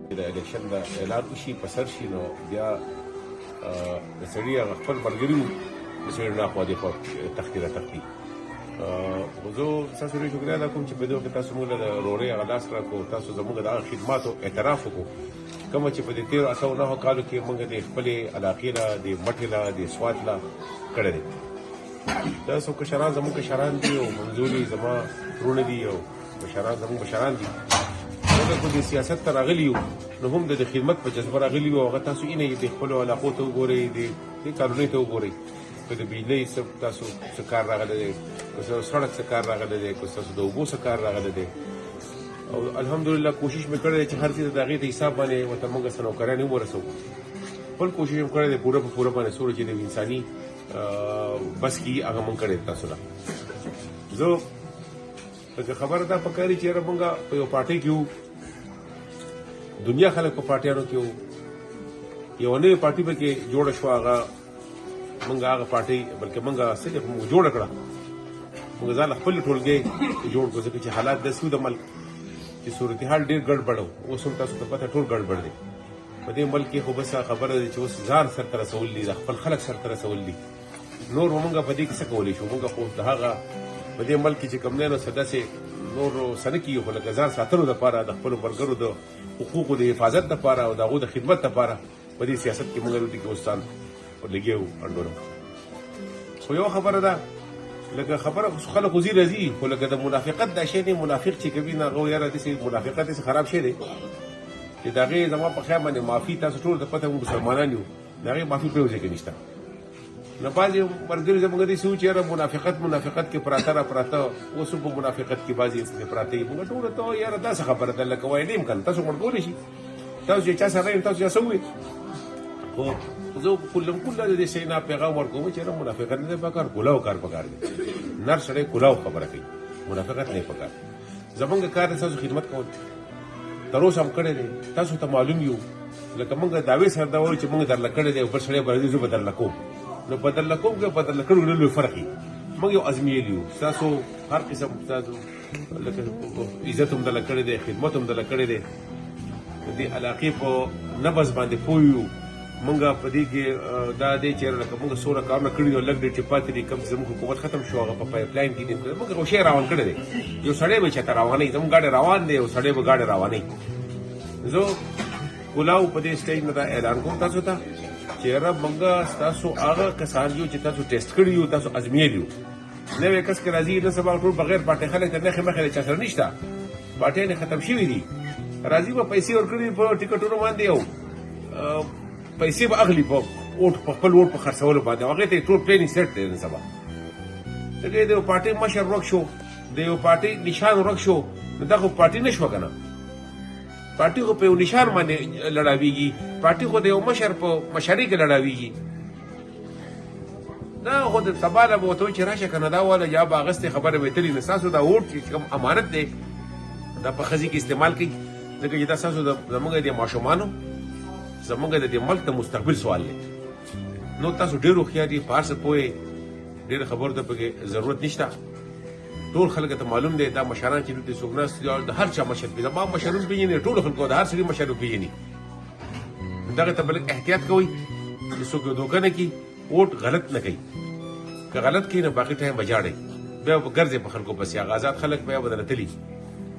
د الیکشن د اعلان وشي په سر شي نو بیا د سړي هغه خپل ملګري وو د سړي نه خوا دې خوا تختې راتښتي. خو زه ستاسو ډېر شکریه ادا کوم چې په دې وخت کې تاسو موږ له روړۍ هغه لاس راکړو، تاسو زموږ د هغه خدماتو اعتراف وکړو کومه چې په دې 1309 کالو کې موږ د خپلې علاقې له د مټې له د سوات له کړی دی. تاسو کشران زموږ کشران دي او منظوري زما وروڼه دي او کشران زموږ مشران دي. موږ خو د سیاست ته راغلي یو نو هم د خدمت په جذبه راغلي یو. هغه تاسو اینه د خپلو علاقو ته وګورئ، د کارونې ته وګورئ، که د بجلۍ تاسو څه کار راغلی دی، که سړک څه کار راغلی دی، که ستاسو د اوبو څه کار راغلی دی. او الحمدلله کوشش مې کړی دی چې هر څه د هغې د حساب باندې ورته موږ څه نوکران هم ورسوو. خپل کوشش مې کړی دی پوره په پوره باندې څومره چې د انساني بس کې هغه موږ کړی تاسو له. زه لکه خبره دا پکاري چې یاره موږ په یو پارټۍ کې وو، دنیا خلک په پارټیانو کې وو، یوه نوې پارټي پکې جوړه شوه. هغه موږ هغه پارټۍ بلکې موږ څه موږ جوړه کړه، موږ ځان خپل ټولګی جوړ کړو ځکه چې حالات داسې وو د ملک چې صورتحال ډېر ګډوډ و. اوس هم تاسو ته پته ټول ګډوډ دی په دې ملک کې. خو بس خبره ده چې اوس ځان سرته رسول دي، د خپل خلک سرته رسول دي. نور موږ په دې کې څه کولی شو؟ موږ خو د هغه په دې ملک کې چې کوم دی نو څه داسې نور څه نه کېږي، خو لکه ځان ساتلو دپاره د خپلو ملګرو د حقوقو د حفاظت دپاره او د هغو د خدمت دپاره په دې سیاست کې موږ دې کې اوس ځان لګیا وو انډونه. خو یوه خبره ده، لکه خبره خلک خو ځي راځي، خو لکه د منافقت دا شی دی، منافق چې کوي نه هغه یاره داسې منافقت داسې خراب شی دی چې د هغې زما په خیال باندې معافي تاسو ټول ته پته موږ مسلمانان یو، د هغې معافي په یو ځای کې نشته. نو بعضې ملګري زموږ داسې وو چې یاره منافقت کې پراته را پراته، اوس هم په منافقت کې بعضې پراته وي. موږ ټولو ته یاره داسې خبره ده لکه وایي نه یم که نه، تاسو مړ کولی شي، تاسو چې چا سره یم تاسو چا څه ووایي. خو زه کله د دې شی نه پیغام ورکوم چې یاره منافقت نه دی پکار، کلاو کار پکار دی. نر سړی کلاو خبره کوي، منافقت نه پکار. زمونږ کار دی تاسو خدمت کول، تر اوسه هم کړی دی، تاسو ته معلوم یو. لکه موږ دعوې سره دا وایو چې موږ درله کړی دی، بل سړی به راځي زه به درله کوم. نو په درله کوم کې په درله کړو کې لوی فرق وي. موږ یو ازمیېلي یو، ستاسو هر قسم ستاسو لکه عزت هم درله کړی دی، خدمت هم درله کړی دی، د دې علاقې په نبض باندې پوه یو. موږ په دې کې دا دی چې لکه موږ څومره کارونه کړي دي او لږ ډېر چې پاتې دي، کوم چې زموږ حکومت ختم شو هغه په پایپ لاین کې دي، موږ یو شی روان کړی دی. یو سړی به چېرته روانوي، زموږ ګاډی روان دی، یو سړی به ګاډی روانوي. زه کلاو په دې سټیج نه دا اعلان کوم تاسو ته چې یاره موږ ستاسو هغه کسان یو چې تاسو ټیسټ کړي یو، تاسو ازمیېلي یو. نوی کس کې راځي نن سبا ټول بغیر پارټۍ خلک تر نښې مخې د چا سره نشته، پارټیانې ختم شوي دي. راځي به پیسې ورکړي په ټکټونو باندې او پیسې به اخلي په خپل ووټ په خرڅولو باندې، هغې ته یې ټول پلین سیټ دی نن سبا. دغه د یو پارټۍ مشر ورک شو، د یو پارټۍ نشان ورک شو، نو دا خو پارټۍ نه شوه که نه؟ پارټۍ خو په یو نشان باندې لړاویږي، پارټۍ خو د یو مشر په مشرۍ کې لړاویږي. دا خو د سبا نه به ورته وایي چې راشه که نه دا واله یا به اغستې خبره به یې تلي. نو ستاسو دا ووټ چې کوم امانت دی دا په ښځې کې استعمال کوي، ځکه چې دا ستاسو زموږ د ماشومانو زموږ د دې ملک د مستقبل سوال دی. نو تاسو ډېر هوښیار دي، په هر څه پوهې، ډېر خبرو ته پکې ضرورت نشته. ټول خلک ته معلوم دی دا مشران چې دلته څوک ناست دي د هر چا مشر پېژني، زما مشر هم پېژني، ټولو خلکو د هر سړي مشر پېژني. دغه ته بل احتیاط کوئ چې څوک یو دوکه نه کړي، ووټ غلط نه کوي. که غلط کوي نو باقي ټایم به جاړئ، بیا به ګرځئ په خلکو پسې. هغه آزاد خلک بیا به درته تلي،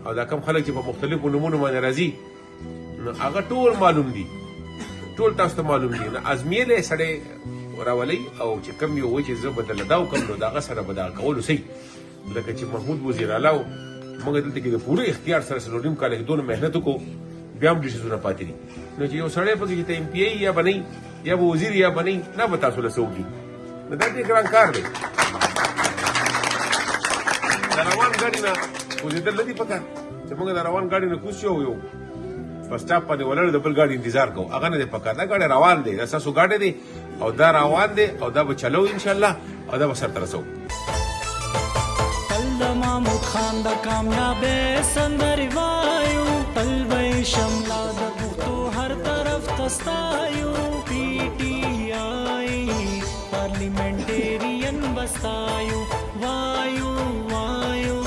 او دا کم خلک چې په مختلفو نومونو باندې راځي نو هغه ټول معلوم دي، ټول تاسو ته معلوم دي. نو ازمیېلی سړی راولئ او چې کوم یو وایي چې زه به درله دا وکړم نو د هغه سره به دغه کولو صحیح. لکه چې محمود وزیراعلی و، موږ دلته کې د پوره اختیار سره 4.5 کاله کې دونه محنت وکړو، بیا هم ډیسیزونه پاتې دي. نو چې یو سړی پکې چې ته MP یا به نه یا به وزیر یا به نه، نه به تاسو له څه وکړي. نو دا ډېر ګران کار دی. د روان ګاډي نه کوزېدل نه دي پکار چې موږ د روان ګاډي نه کوز شو یو په سټاپ باندې ولاړ د بل ګاډي انتظار کوو، هغه نه دی پکار. دا ګاډی روان دی، دا ستاسو ګاډی دی او دا روان دی او دا به چلو انشاءالله او دا به سرته رسوو. تل د محمود خان د کامیابۍ سندرې وایو، تل به یې شمله د پښتو هر طرف ته ستایو. PTI پارلیمنټیرین بستایو، وایو وایو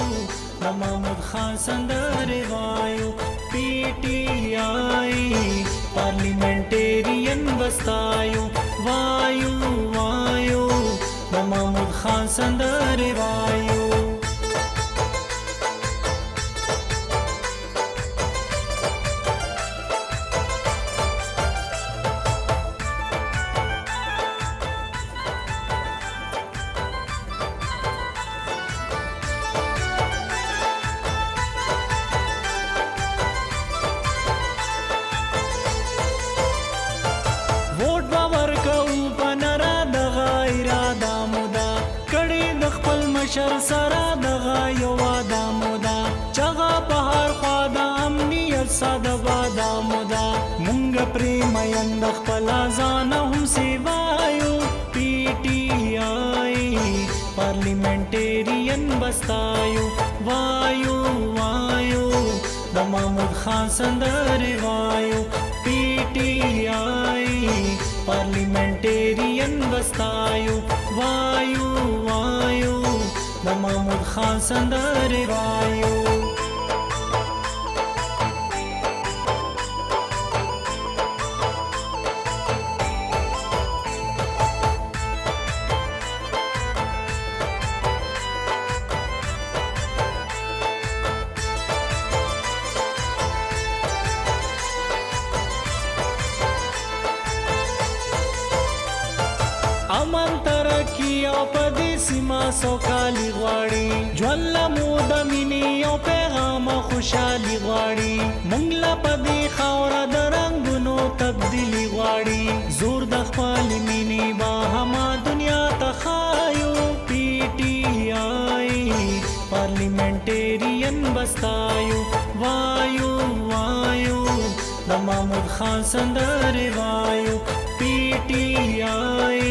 د محمود خان سندرې وایو. PTI آئی پارلیمنٹیرین بستایو وایو وایو د محمود خان سندرې وایو ووټ به ورکوو په نره دغه اراده مو ده کړې د خپل مشر سره دغه یو واده مو ده چغه په هر خوا د امنیت ساده باده مو ده مونږ پرې مین د خپله ځانه هم سیوایو پی ټي آی پارلیمنټیرین بستایو وایو وایو د محمود خان سندرې وایو پی ټي آی پارلیمنٹیرین بستایو وایو وایو د محمود خان سندرې وایو امن ترقی او په دې سیمه سوکالي غواړي ژوند له مو د مینې او پیغام خوشحالي غواړي موږ له په دې خاوره د رنګونو تبدیلي غواړي زور د خپلې مینې به هما دنیا ته ښایو پی ټي آی پارلیمنټیرین بستایو وایو وایو د محمود خان سندرې وایو پی ټي آی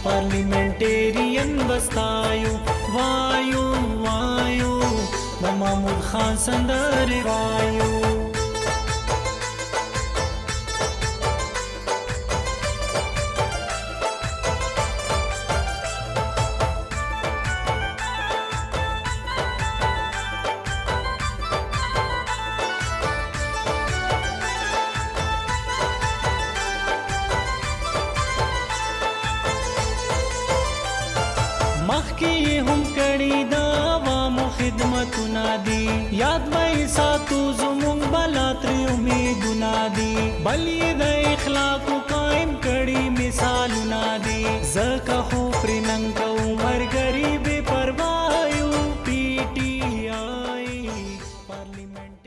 پارلیمنٹیرین بستایو وایو وایو د محمود خان سندرې وایو مخکې هم کړي د عوامو خدمتونه دي یاد به یې ساتو زموږ بلا ترې امیدونه دي بل یې د اخلاقو قایم کړي مثالونه دي ځکه خو پرې ننګ کوو ملګري بې پروایو پی ټي آی پارلیمنټ